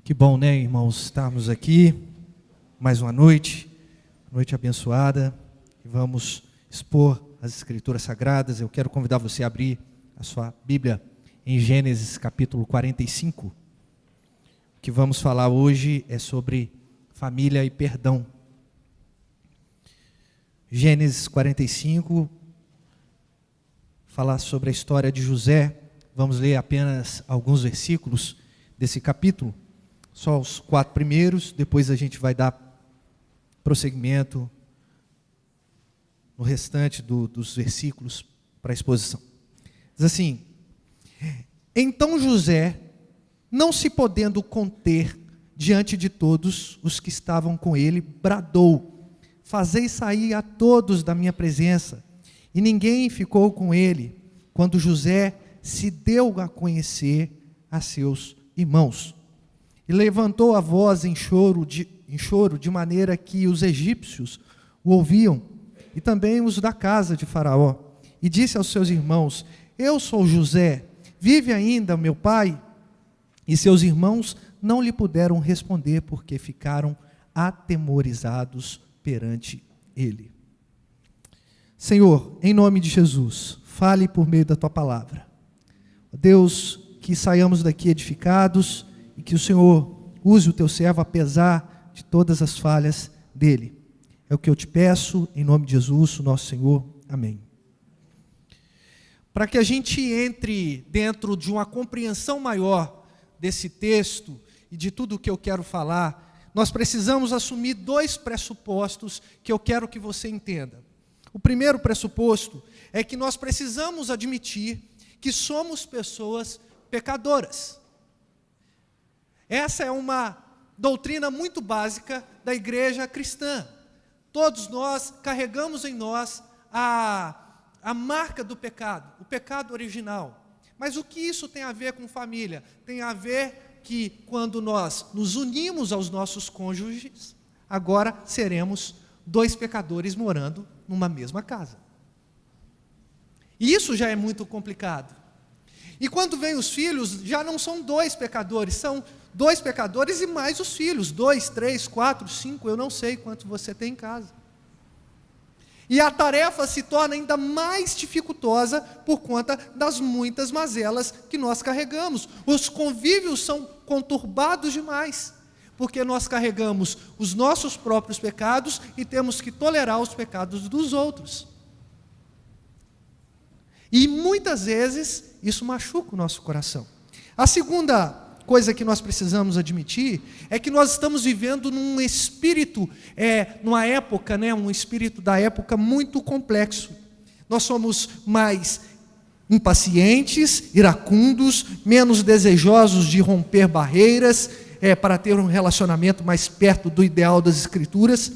Que bom, né, irmãos, estarmos aqui mais uma noite abençoada, e vamos expor as Escrituras Sagradas. Eu quero convidar você a abrir a sua Bíblia em Gênesis capítulo 45. O que vamos falar hoje é sobre família e perdão. Gênesis 45, falar sobre a história de José. Vamos ler apenas alguns versículos desse capítulo, só os 4 primeiros, depois a gente vai dar prosseguimento no restante dos versículos para a exposição. Diz assim: então José, não se podendo conter diante de todos os que estavam com ele, bradou: fazei sair a todos da minha presença. E ninguém ficou com ele, quando José se deu a conhecer a seus irmãos. E levantou a voz em choro, de maneira que os egípcios o ouviam, e também os da casa de Faraó. E disse aos seus irmãos: eu sou José, vive ainda meu pai? E seus irmãos não lhe puderam responder, porque ficaram atemorizados perante ele. Senhor, em nome de Jesus, fale por meio da tua palavra. Deus, que saiamos daqui edificados, e que o Senhor use o teu servo apesar de todas as falhas dele. É o que eu te peço, em nome de Jesus, o nosso Senhor. Amém. Para que a gente entre dentro de uma compreensão maior desse texto e de tudo o que eu quero falar, nós precisamos assumir 2 pressupostos que eu quero que você entenda. O primeiro pressuposto é que nós precisamos admitir que somos pessoas pecadoras. Essa é uma doutrina muito básica da igreja cristã. Todos nós carregamos em nós a marca do pecado, o pecado original. Mas o que isso tem a ver com família? Tem a ver que quando nós nos unimos aos nossos cônjuges, agora seremos 2 pecadores morando numa mesma casa. E isso já é muito complicado. E quando vem os filhos, já não são 2 pecadores, são 2 pecadores e mais os filhos, 2, 3, 4, 5, eu não sei quanto você tem em casa. E a tarefa se torna ainda mais dificultosa por conta das muitas mazelas que nós carregamos. Os convívios são conturbados demais, porque nós carregamos os nossos próprios pecados e temos que tolerar os pecados dos outros. E muitas vezes isso machuca o nosso coração. A segunda coisa que nós precisamos admitir é que nós estamos vivendo num espírito, numa época, um espírito da época muito complexo. Nós somos mais impacientes, iracundos, menos desejosos de romper barreiras, para ter um relacionamento mais perto do ideal das Escrituras.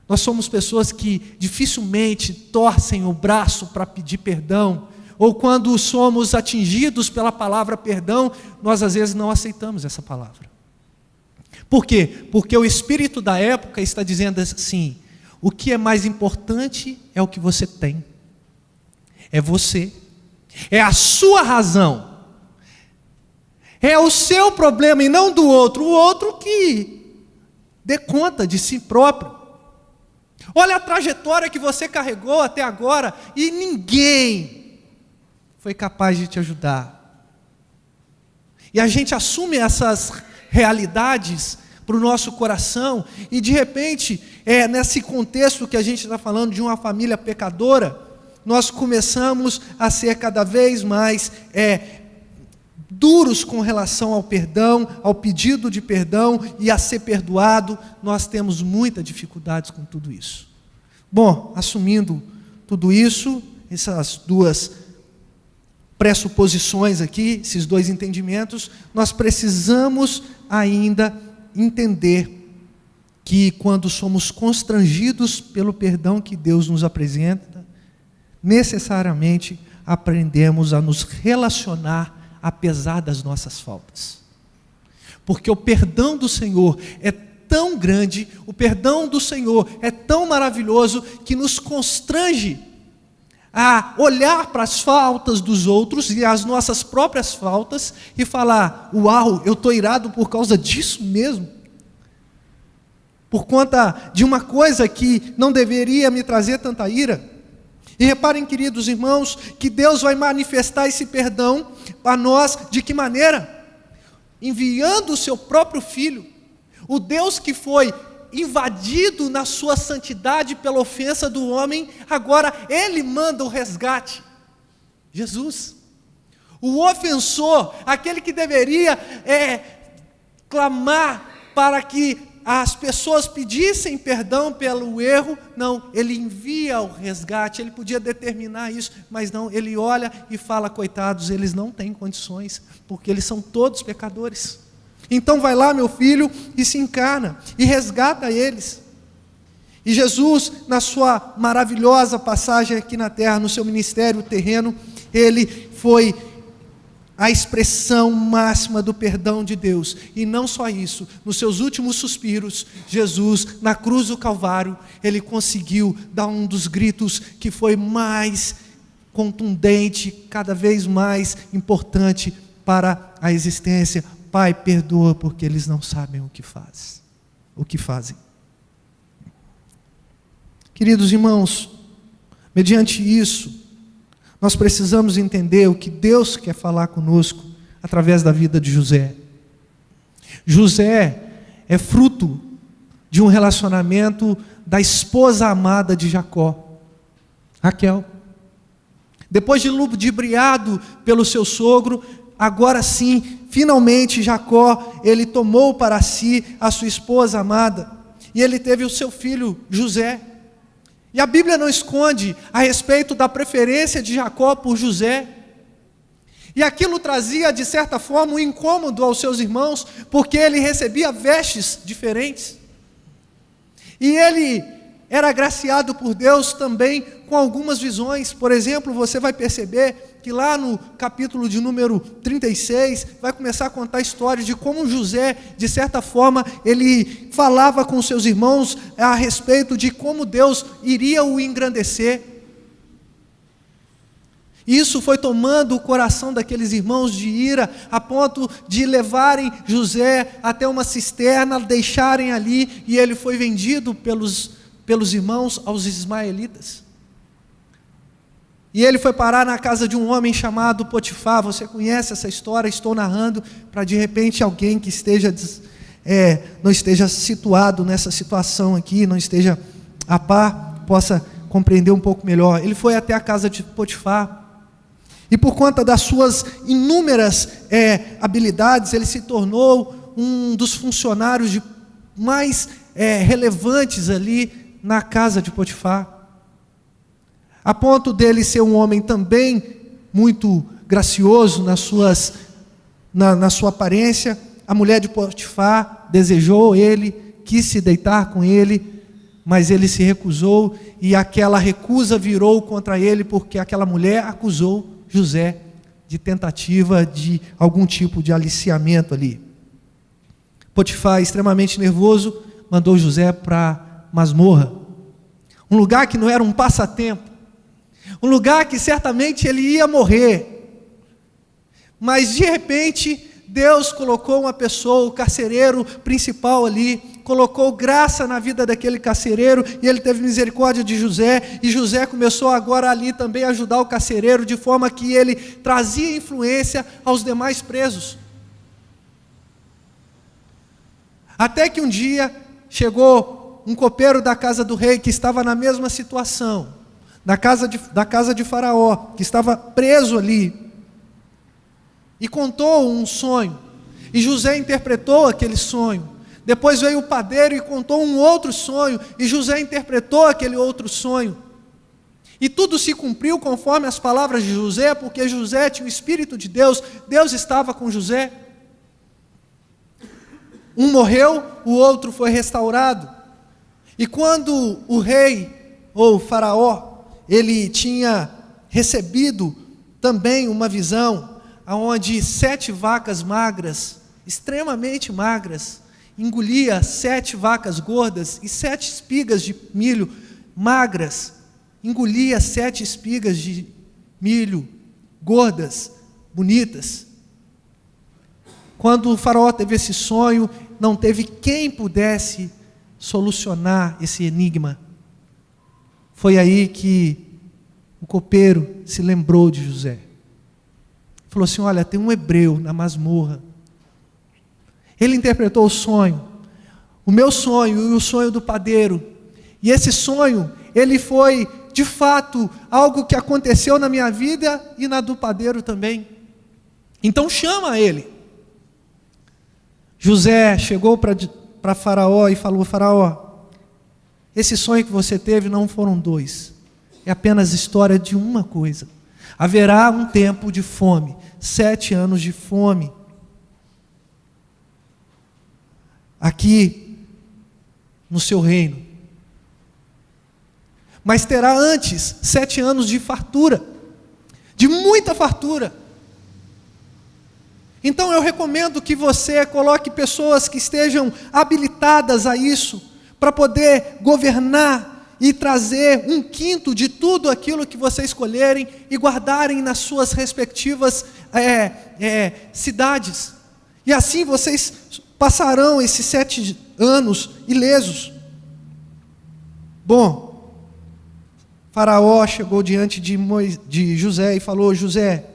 Nós somos pessoas que dificilmente torcem o braço para pedir perdão, ou quando somos atingidos pela palavra perdão, nós às vezes não aceitamos essa palavra. Por quê? Porque o espírito da época está dizendo assim: o que é mais importante é o que você tem, é você, é a sua razão, é o seu problema e não do outro, o outro que dê conta de si próprio. Olha a trajetória que você carregou até agora e ninguém foi capaz de te ajudar. E a gente assume essas realidades para o nosso coração e de repente, nesse contexto que a gente está falando de uma família pecadora, nós começamos a ser cada vez mais duros com relação ao perdão, ao pedido de perdão e a ser perdoado. Nós temos muita dificuldade com tudo isso. Bom, assumindo tudo isso, essas 2 pressuposições aqui, esses 2 entendimentos, nós precisamos ainda entender que quando somos constrangidos pelo perdão que Deus nos apresenta, necessariamente aprendemos a nos relacionar apesar das nossas faltas. Porque o perdão do Senhor é tão grande, o perdão do Senhor é tão maravilhoso, que nos constrange a olhar para as faltas dos outros e as nossas próprias faltas e falar: uau, eu estou irado por causa disso mesmo, por conta de uma coisa que não deveria me trazer tanta ira. E reparem, queridos irmãos, que Deus vai manifestar esse perdão a nós de que maneira? Enviando o seu próprio Filho. O Deus que foi invadido na sua santidade pela ofensa do homem, agora Ele manda o resgate. Jesus. O ofensor, aquele que deveria clamar para que as pessoas pedissem perdão pelo erro, não, Ele envia o resgate. Ele podia determinar isso, mas não, Ele olha e fala: coitados, eles não têm condições, porque eles são todos pecadores. Então vai lá, meu filho, e se encarna, e resgata eles. E Jesus, na sua maravilhosa passagem aqui na terra, no seu ministério terreno, Ele foi a expressão máxima do perdão de Deus. E não só isso, nos seus últimos suspiros, Jesus, na cruz do Calvário, Ele conseguiu dar um dos gritos que foi mais contundente, cada vez mais importante para a existência: Pai, perdoa, porque eles não sabem o que fazem. Queridos irmãos, mediante isso, nós precisamos entender o que Deus quer falar conosco através da vida de José. José é fruto de um relacionamento da esposa amada de Jacó, Raquel. Depois de ludibriado pelo seu sogro, agora sim, finalmente Jacó, ele tomou para si a sua esposa amada, e ele teve o seu filho José. E a Bíblia não esconde a respeito da preferência de Jacó por José. E aquilo trazia, de certa forma, um incômodo aos seus irmãos, porque ele recebia vestes diferentes. E ele era agraciado por Deus também com algumas visões. Por exemplo, você vai perceber que lá no capítulo de número 36, vai começar a contar a história de como José, de certa forma, ele falava com seus irmãos a respeito de como Deus iria o engrandecer. Isso foi tomando o coração daqueles irmãos de ira, a ponto de levarem José até uma cisterna, deixarem ali, e ele foi vendido pelos irmãos aos ismaelitas. E ele foi parar na casa de um homem chamado Potifar. Você conhece essa história? Estou narrando para de repente alguém que não esteja situado nessa situação aqui, não esteja a par, possa compreender um pouco melhor. Ele foi até a casa de Potifar, e por conta das suas inúmeras habilidades, ele se tornou um dos funcionários mais relevantes ali na casa de Potifar. A ponto dele ser um homem também muito gracioso na sua aparência, a mulher de Potifar desejou ele, quis se deitar com ele, mas ele se recusou, e aquela recusa virou contra ele, porque aquela mulher acusou José de tentativa de algum tipo de aliciamento ali. Potifar, extremamente nervoso, mandou José para masmorra, um lugar que não era um passatempo, um lugar que certamente ele ia morrer, mas de repente Deus colocou uma pessoa, o carcereiro principal ali, colocou graça na vida daquele carcereiro, e ele teve misericórdia de José, e José começou agora ali também a ajudar o carcereiro, de forma que ele trazia influência aos demais presos. Até que um dia chegou um copeiro da casa do rei, que estava na mesma situação, da casa de Faraó, que estava preso ali, e contou um sonho, e José interpretou aquele sonho. Depois veio o padeiro e contou um outro sonho, e José interpretou aquele outro sonho, e tudo se cumpriu conforme as palavras de José, porque José tinha o Espírito de Deus, Deus estava com José. Um morreu, o outro foi restaurado, e quando o rei, ou Faraó, ele tinha recebido também uma visão, onde 7 vacas magras, extremamente magras, engolia 7 vacas gordas e 7 espigas de milho magras, engolia 7 espigas de milho, gordas, bonitas. Quando o faraó teve esse sonho, não teve quem pudesse solucionar esse enigma. Foi aí que o copeiro se lembrou de José. Falou assim: olha, tem um hebreu na masmorra. Ele interpretou o sonho, o meu sonho e o sonho do padeiro. E esse sonho, ele foi, de fato, algo que aconteceu na minha vida e na do padeiro também. Então chama ele. José chegou para Faraó e falou: Faraó, esse sonho que você teve não foram 2. É apenas história de uma coisa. Haverá um tempo de fome, 7 anos de fome. Aqui, no seu reino. Mas terá antes 7 anos de fartura, de muita fartura. Então eu recomendo que você coloque pessoas que estejam habilitadas a isso, para poder governar e trazer 1/5 de tudo aquilo que vocês escolherem e guardarem nas suas respectivas cidades. E assim vocês passarão esses 7 anos ilesos. Bom, Faraó chegou diante de José e falou: José,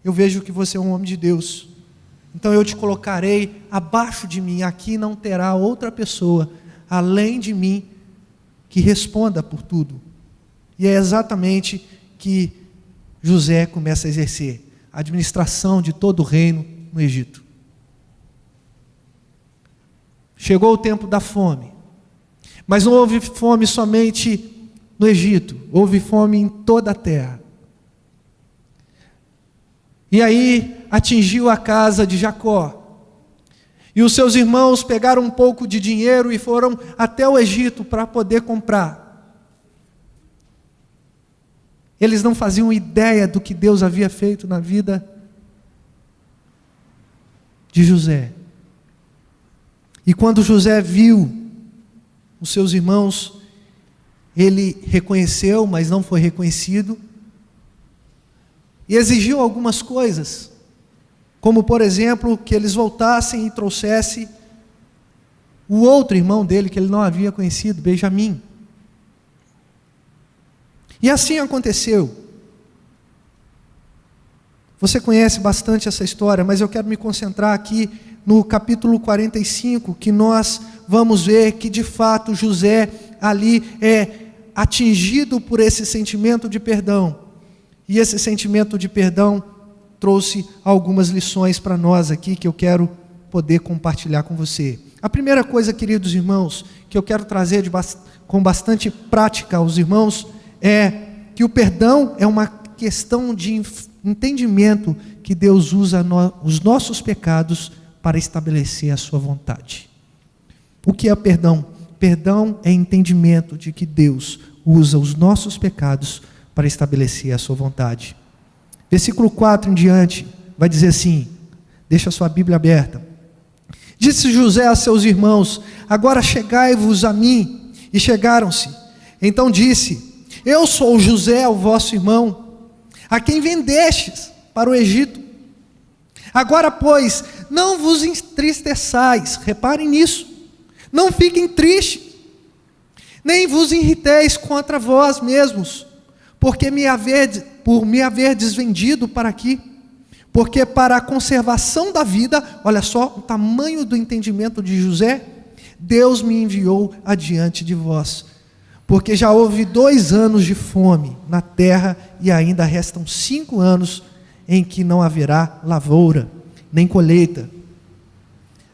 eu vejo que você é um homem de Deus, então eu te colocarei abaixo de mim, aqui não terá outra pessoa além de mim que responda por tudo. E é exatamente que José começa a exercer a administração de todo o reino no Egito. Chegou o tempo da fome, mas não houve fome somente no Egito, houve fome em toda a terra. E aí atingiu a casa de Jacó. E os seus irmãos pegaram um pouco de dinheiro e foram até o Egito para poder comprar. Eles não faziam ideia do que Deus havia feito na vida de José. E quando José viu os seus irmãos, ele reconheceu, mas não foi reconhecido, e exigiu algumas coisas, como por exemplo, que eles voltassem e trouxessem o outro irmão dele, que ele não havia conhecido, Benjamim. E assim aconteceu. Você conhece bastante essa história, mas eu quero me concentrar aqui no capítulo 45, que nós vamos ver que de fato José ali é atingido por esse sentimento de perdão. E esse sentimento de perdão trouxe algumas lições para nós aqui, que eu quero poder compartilhar com você. A primeira coisa, queridos irmãos, que eu quero trazer com bastante prática aos irmãos, é que o perdão é uma questão de entendimento que Deus usa os nossos pecados para estabelecer a sua vontade. O que é perdão? Perdão é entendimento de que Deus usa os nossos pecados para estabelecer a sua vontade. Versículo 4 em diante, vai dizer assim, deixa a sua Bíblia aberta. Disse José a seus irmãos: agora chegai-vos a mim. E chegaram-se. Então disse: eu sou José, o vosso irmão, a quem vendestes para o Egito. Agora, pois, não vos entristeçais, reparem nisso, não fiquem tristes, nem vos irriteis contra vós mesmos, por me haverdes vendido para aqui, porque para a conservação da vida, olha só o tamanho do entendimento de José, Deus me enviou adiante de vós, porque já houve 2 anos de fome na terra, e ainda restam 5 anos em que não haverá lavoura, nem colheita.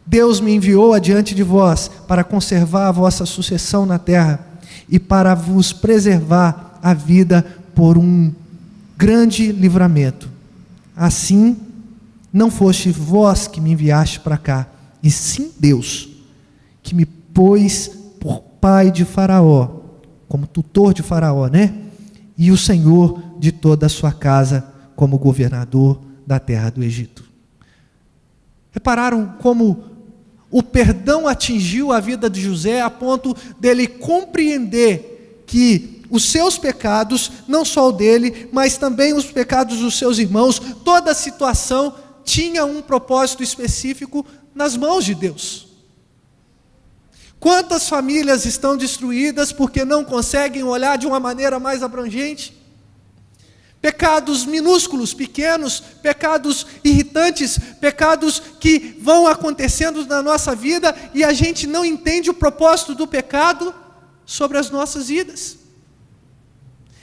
Deus me enviou adiante de vós, para conservar a vossa sucessão na terra, e para vos preservar a vida por um grande livramento. Assim, não foste vós que me enviaste para cá, e sim Deus, que me pôs por pai de Faraó, como tutor de Faraó, né? E o Senhor de toda a sua casa, como governador da terra do Egito. Repararam como o perdão atingiu a vida de José a ponto dele compreender que os seus pecados, não só o dele, mas também os pecados dos seus irmãos, toda a situação tinha um propósito específico nas mãos de Deus. Quantas famílias estão destruídas porque não conseguem olhar de uma maneira mais abrangente? Pecados minúsculos, pequenos, pecados irritantes, pecados que vão acontecendo na nossa vida e a gente não entende o propósito do pecado sobre as nossas vidas.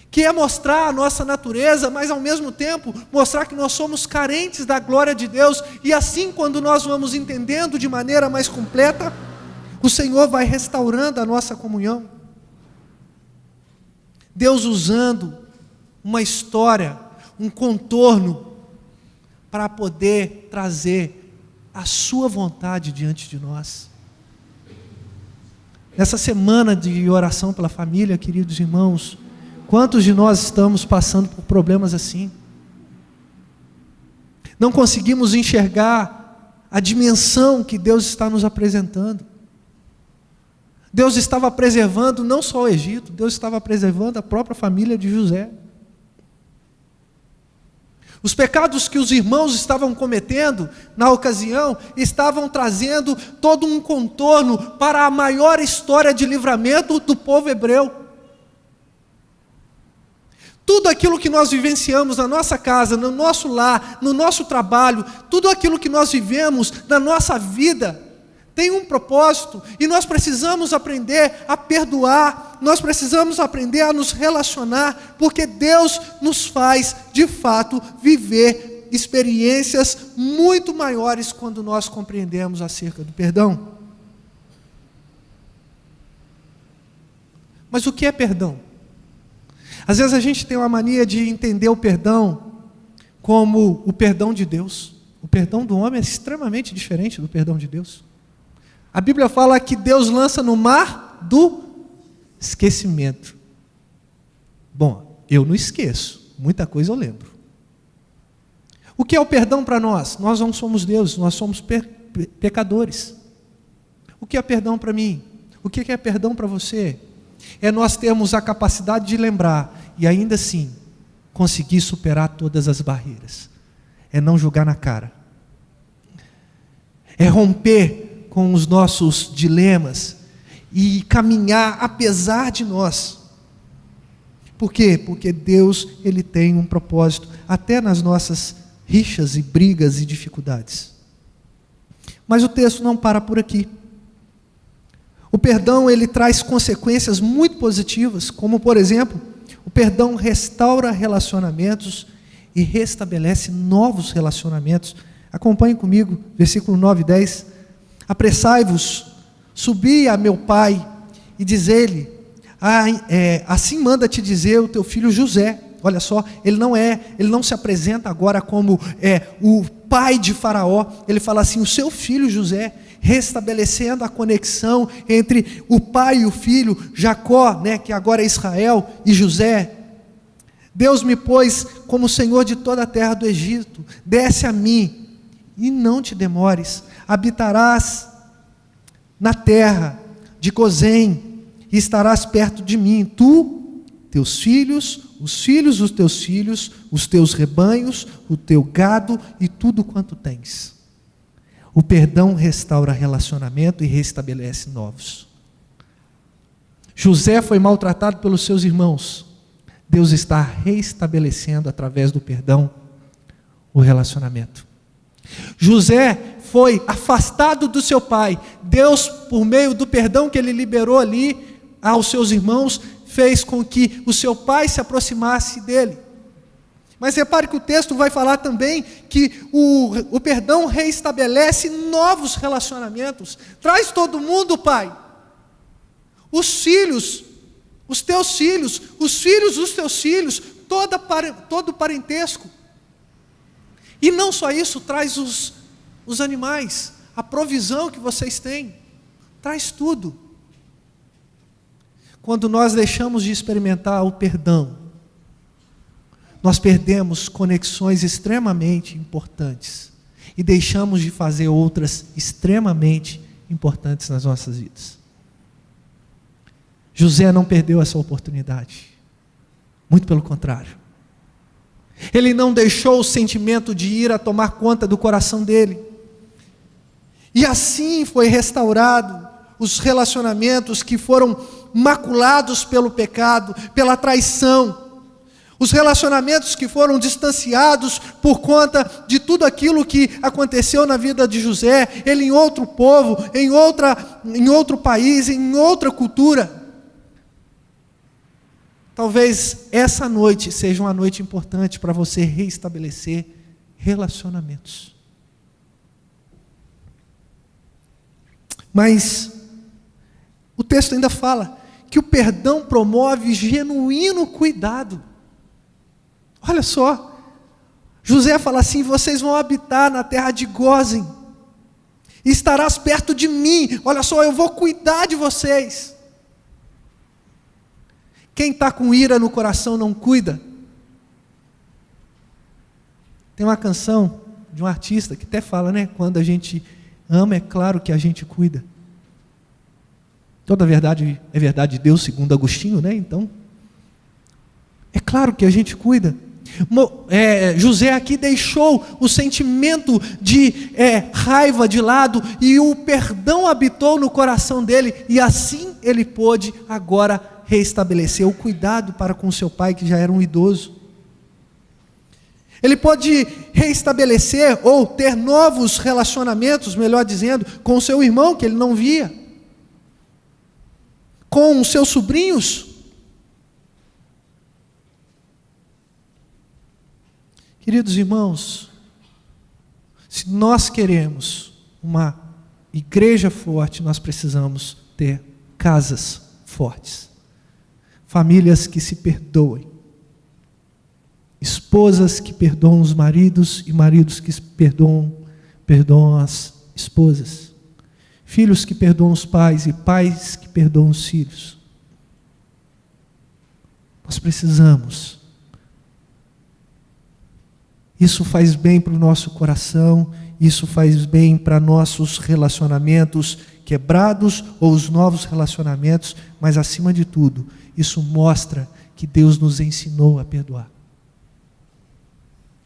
Que é mostrar a nossa natureza, mas ao mesmo tempo mostrar que nós somos carentes da glória de Deus. E assim, quando nós vamos entendendo de maneira mais completa, o Senhor vai restaurando a nossa comunhão. Deus usando uma história, um contorno, para poder trazer a sua vontade diante de nós. Nessa semana de oração pela família, queridos irmãos, quantos de nós estamos passando por problemas assim? Não conseguimos enxergar a dimensão que Deus está nos apresentando. Deus estava preservando não só o Egito, Deus estava preservando a própria família de José. Os pecados que os irmãos estavam cometendo na ocasião estavam trazendo todo um contorno para a maior história de livramento do povo hebreu. Tudo aquilo que nós vivenciamos na nossa casa, no nosso lar, no nosso trabalho, tudo aquilo que nós vivemos na nossa vida, tem um propósito, e nós precisamos aprender a perdoar, nós precisamos aprender a nos relacionar, porque Deus nos faz, de fato, viver experiências muito maiores quando nós compreendemos acerca do perdão. Mas o que é perdão? Às vezes a gente tem uma mania de entender o perdão como o perdão de Deus. O perdão do homem é extremamente diferente do perdão de Deus. A Bíblia fala que Deus lança no mar do esquecimento. Bom, eu não esqueço, muita coisa eu lembro. O que é o perdão para nós? Nós não somos Deus, nós somos pecadores. O que é perdão para mim? O que é perdão para você? É nós termos a capacidade de lembrar e ainda assim conseguir superar todas as barreiras. É não julgar na cara. É romper com os nossos dilemas e caminhar apesar de nós. Por quê? Porque Deus, Ele tem um propósito até nas nossas rixas e brigas e dificuldades. Mas o texto não para por aqui. O perdão, ele traz consequências muito positivas, como por exemplo, o perdão restaura relacionamentos e restabelece novos relacionamentos. Acompanhe comigo, versículo 9 e 10. Apressai-vos, subi a meu pai e diz-lhe, assim manda te dizer o teu filho José. Olha só, ele não se apresenta agora como o pai de Faraó, ele fala assim, o seu filho José, restabelecendo a conexão entre o pai e o filho, Jacó, que agora é Israel, e José. Deus me pôs como Senhor de toda a terra do Egito, desce a mim, e não te demores, habitarás na terra de Gozém, e estarás perto de mim, tu, teus filhos, os filhos dos teus filhos, os teus rebanhos, o teu gado e tudo quanto tens. O perdão restaura relacionamento e restabelece novos. José foi maltratado pelos seus irmãos. Deus está restabelecendo através do perdão o relacionamento. José foi afastado do seu pai. Deus, por meio do perdão que ele liberou ali aos seus irmãos, fez com que o seu pai se aproximasse dele. Mas repare que o texto vai falar também que o perdão reestabelece novos relacionamentos. Traz todo mundo, pai. Os filhos, os teus filhos, os filhos dos teus filhos, todo o parentesco. E não só isso, traz os animais, a provisão que vocês têm. Traz tudo. Quando nós deixamos de experimentar o perdão, nós perdemos conexões extremamente importantes e deixamos de fazer outras extremamente importantes nas nossas vidas. José não perdeu essa oportunidade. Muito pelo contrário. Ele não deixou o sentimento de ira tomar conta do coração dele. E assim foi restaurado os relacionamentos que foram maculados pelo pecado, pela traição. Os relacionamentos que foram distanciados por conta de tudo aquilo que aconteceu na vida de José, ele em outro povo, em outro país, em outra cultura. Talvez essa noite seja uma noite importante para você reestabelecer relacionamentos. Mas o texto ainda fala que o perdão promove genuíno cuidado. Olha só, José fala assim: vocês vão habitar na terra de Gósen, e estarás perto de mim. Olha só, eu vou cuidar de vocês. Quem está com ira no coração não cuida. Tem uma canção de um artista que até fala, né? Quando a gente ama, é claro que a gente cuida. Toda verdade é verdade de Deus, segundo Agostinho, né? Então, é claro que a gente cuida. José aqui deixou o sentimento de raiva de lado, e o perdão habitou no coração dele, e assim ele pôde agora reestabelecer o cuidado para com seu pai, que já era um idoso. Ele pôde reestabelecer ou ter novos relacionamentos, melhor dizendo, com seu irmão que ele não via, com os seus sobrinhos. Queridos irmãos, se nós queremos uma igreja forte, nós precisamos ter casas fortes, famílias que se perdoem, esposas que perdoam os maridos e maridos que perdoam as esposas, filhos que perdoam os pais e pais que perdoam os filhos. Nós precisamos. Isso faz bem para o nosso coração, isso faz bem para nossos relacionamentos quebrados ou os novos relacionamentos, mas acima de tudo, isso mostra que Deus nos ensinou a perdoar.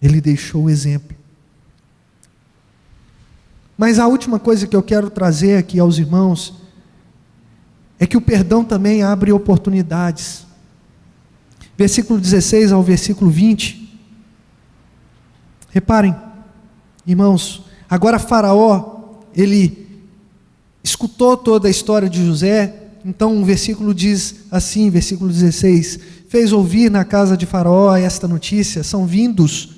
Ele deixou o exemplo. Mas a última coisa que eu quero trazer aqui aos irmãos é que o perdão também abre oportunidades. Versículo 16 ao versículo 20. Reparem, irmãos, agora Faraó, ele escutou toda a história de José. Então o versículo diz assim, versículo 16: fez ouvir na casa de Faraó esta notícia: são vindos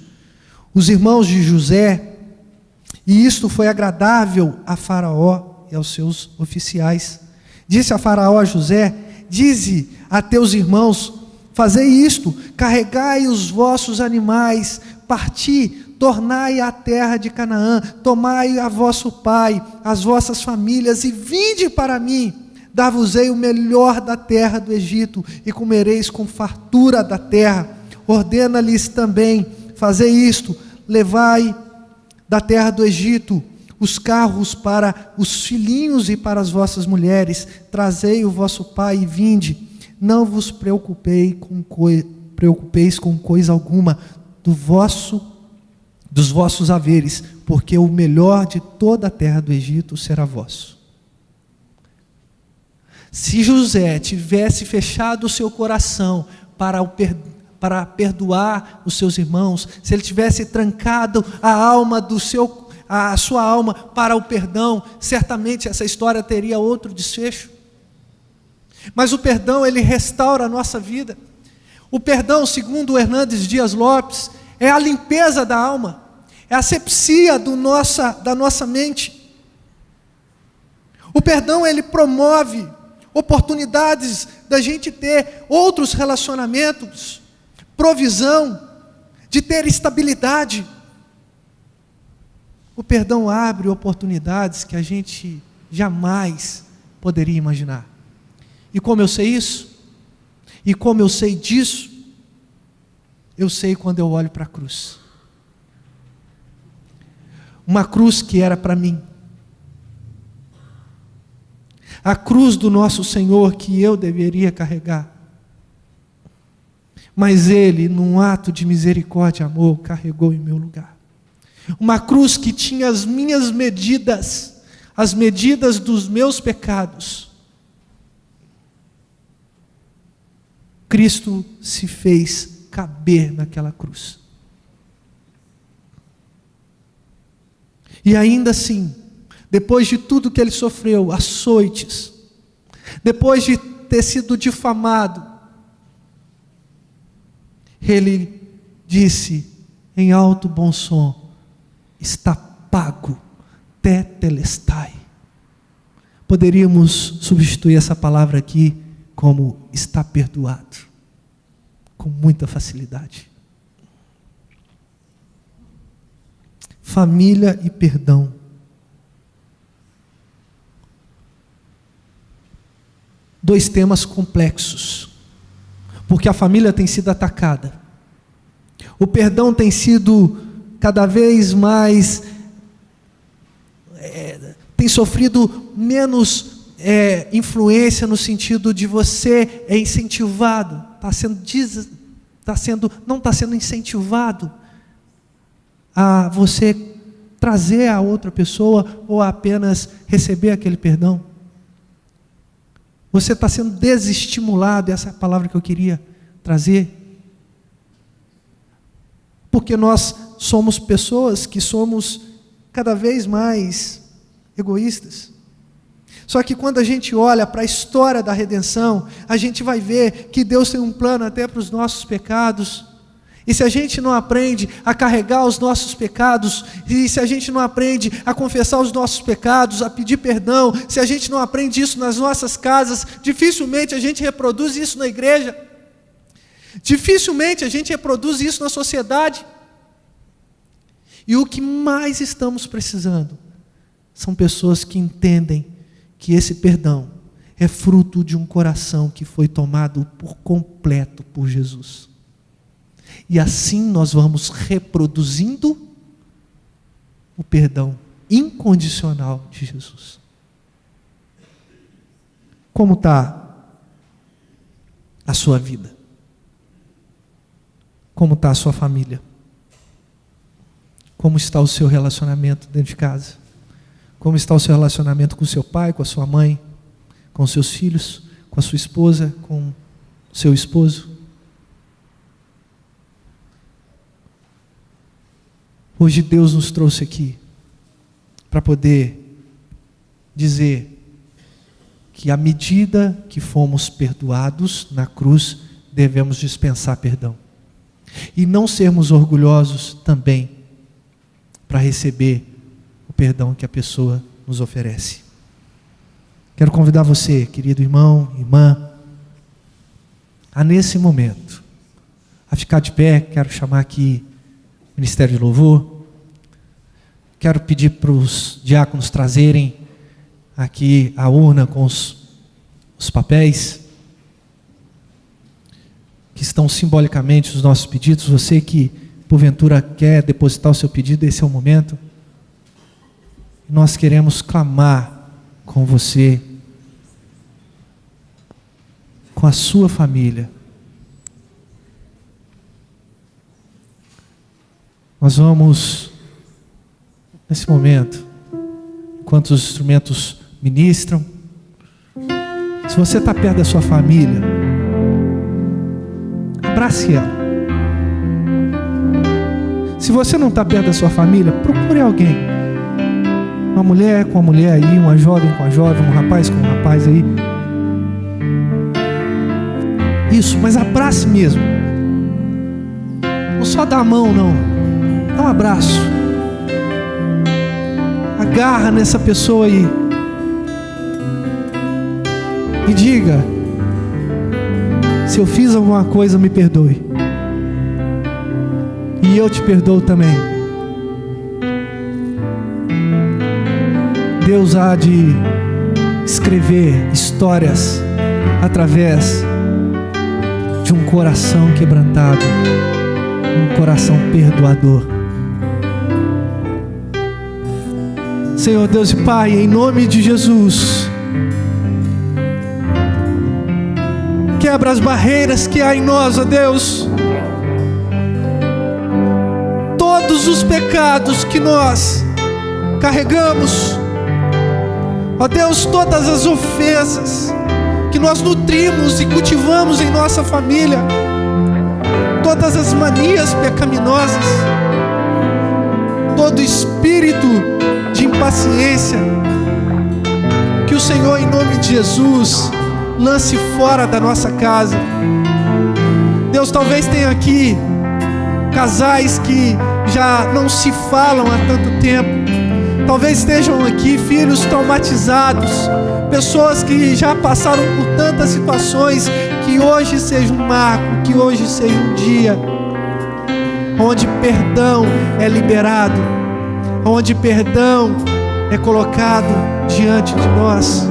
os irmãos de José, e isto foi agradável a Faraó e aos seus oficiais. Disse a Faraó a José: dize a teus irmãos, fazei isto, carregai os vossos animais, parti, tornai a terra de Canaã, tomai a vosso pai, as vossas famílias, e vinde para mim. Dar-vos-ei o melhor da terra do Egito, e comereis com fartura da terra. Ordena-lhes também: fazei isto, levai da terra do Egito os carros para os filhinhos e para as vossas mulheres, trazei o vosso pai e vinde. Não vos preocupeis com coisa alguma dos vossos haveres, porque o melhor de toda a terra do Egito será vosso. Se José tivesse fechado o seu coração para perdoar os seus irmãos, se ele tivesse trancado a sua alma para o perdão, certamente essa história teria outro desfecho. Mas o perdão, ele restaura a nossa vida. O perdão, segundo o Hernandes Dias Lopes, é a limpeza da alma, é a asepsia da nossa mente. O perdão, ele promove oportunidades da gente ter outros relacionamentos, provisão, de ter estabilidade. O perdão abre oportunidades que a gente jamais poderia imaginar. E como eu sei isso? E como eu sei disso? Eu sei quando eu olho para a cruz. Uma cruz que era para mim. A cruz do nosso Senhor que eu deveria carregar. mas Ele, num ato de misericórdia e amor, carregou em meu lugar. Uma cruz que tinha as minhas medidas, as medidas dos meus pecados. Cristo se fez caber naquela cruz. E ainda assim, depois de tudo que Ele sofreu, açoites, depois de ter sido difamado, Ele disse em alto bom som: está pago, tetelestai. Poderíamos substituir essa palavra aqui como está perdoado, com muita facilidade. Família e perdão. Dois temas complexos, porque a família tem sido atacada, o perdão tem sido cada vez mais, tem sofrido menos influência, no sentido de você é incentivado, não está sendo incentivado a você trazer a outra pessoa ou a apenas receber aquele perdão. Você está sendo desestimulado, essa é a palavra que eu queria trazer. Porque nós somos pessoas que somos cada vez mais egoístas. Só que quando a gente olha para a história da redenção, a gente vai ver que Deus tem um plano até para os nossos pecados. E se a gente não aprende a carregar os nossos pecados, e se a gente não aprende a confessar os nossos pecados, a pedir perdão, se a gente não aprende isso nas nossas casas, dificilmente a gente reproduz isso na igreja, dificilmente a gente reproduz isso na sociedade. E o que mais estamos precisando são pessoas que entendem que esse perdão é fruto de um coração que foi tomado por completo por Jesus. E assim nós vamos reproduzindo o perdão incondicional de Jesus. Como está a sua vida? Como está a sua família? Como está o seu relacionamento dentro de casa? Como está o seu relacionamento com o seu pai, com a sua mãe, com os seus filhos, com a sua esposa, com o seu esposo? Hoje Deus nos trouxe aqui para poder dizer que à medida que fomos perdoados na cruz, devemos dispensar perdão. E não sermos orgulhosos também para receber o perdão que a pessoa nos oferece. Quero convidar você, querido irmão, irmã, a nesse momento, a ficar de pé. Quero chamar aqui o Ministério de Louvor. Quero pedir para os diáconos trazerem aqui a urna com os papéis, que estão simbolicamente os nossos pedidos. Você que porventura quer depositar o seu pedido, esse é o momento. Nós queremos clamar com você, com a sua família. Nós vamos, nesse momento, enquanto os instrumentos ministram, se você está perto da sua família, abrace ela. Se você não está perto da sua família, procure alguém. Uma mulher com uma mulher aí, uma jovem com uma jovem, um rapaz com um rapaz aí. Isso, mas abrace mesmo. Não só dá a mão, não. Dá um abraço. Agarra nessa pessoa aí. E diga: se eu fiz alguma coisa, me perdoe. E eu te perdoo também. Deus há de escrever histórias através de um coração quebrantado, um coração perdoador. Senhor Deus e Pai, em nome de Jesus, quebra as barreiras que há em nós, ó Deus. todos os pecados que nós carregamos, ó Deus, todas as ofensas que nós nutrimos e cultivamos em nossa família, todas as manias pecaminosas, todo espírito de impaciência, que o Senhor, em nome de Jesus, lance fora da nossa casa. Deus, talvez tenha aqui casais que já não se falam há tanto tempo, talvez estejam aqui filhos traumatizados, pessoas que já passaram por tantas situações. Que hoje seja um marco, que hoje seja um dia onde perdão é liberado, onde perdão é colocado diante de nós.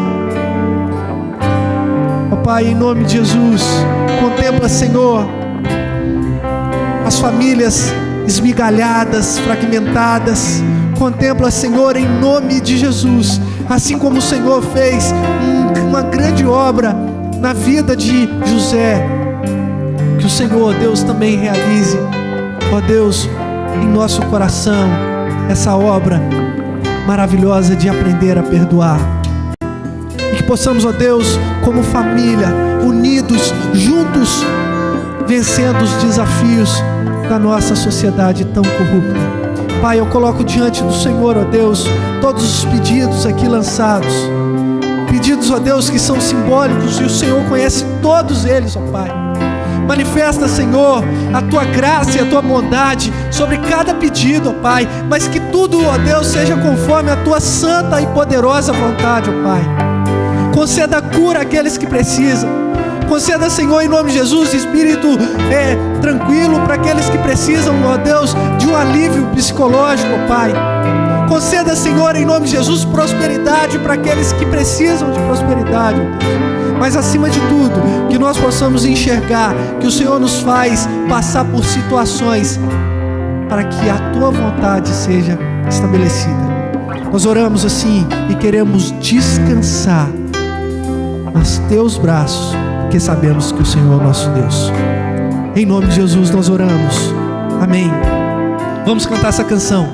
Ó Pai, em nome de Jesus, contempla, Senhor, as famílias esmigalhadas, fragmentadas. Contempla, Senhor, em nome de Jesus, assim como o Senhor fez uma grande obra na vida de José, que o Senhor, Deus, também realize, ó Deus, em nosso coração, essa obra maravilhosa de aprender a perdoar. E que possamos, ó Deus, como família, unidos, juntos, vencendo os desafios da nossa sociedade tão corrupta. Pai, eu coloco diante do Senhor, ó Deus, todos os pedidos aqui lançados, pedidos, ó Deus, que são simbólicos, e o Senhor conhece todos eles, ó Pai. Manifesta, Senhor, a Tua graça e a Tua bondade sobre cada pedido, ó Pai, mas que tudo, ó Deus, seja conforme a Tua santa e poderosa vontade, ó Pai. Conceda cura àqueles que precisam. Conceda, Senhor, em nome de Jesus, espírito tranquilo para aqueles que precisam, ó Deus, de um alívio psicológico, ó Pai. Conceda, Senhor, em nome de Jesus, prosperidade para aqueles que precisam de prosperidade, ó Deus. Mas acima de tudo, que nós possamos enxergar que o Senhor nos faz passar por situações para que a Tua vontade seja estabelecida. Nós oramos assim e queremos descansar nos Teus braços, porque sabemos que o Senhor é o nosso Deus. Em nome de Jesus nós oramos. Amém. Vamos cantar essa canção.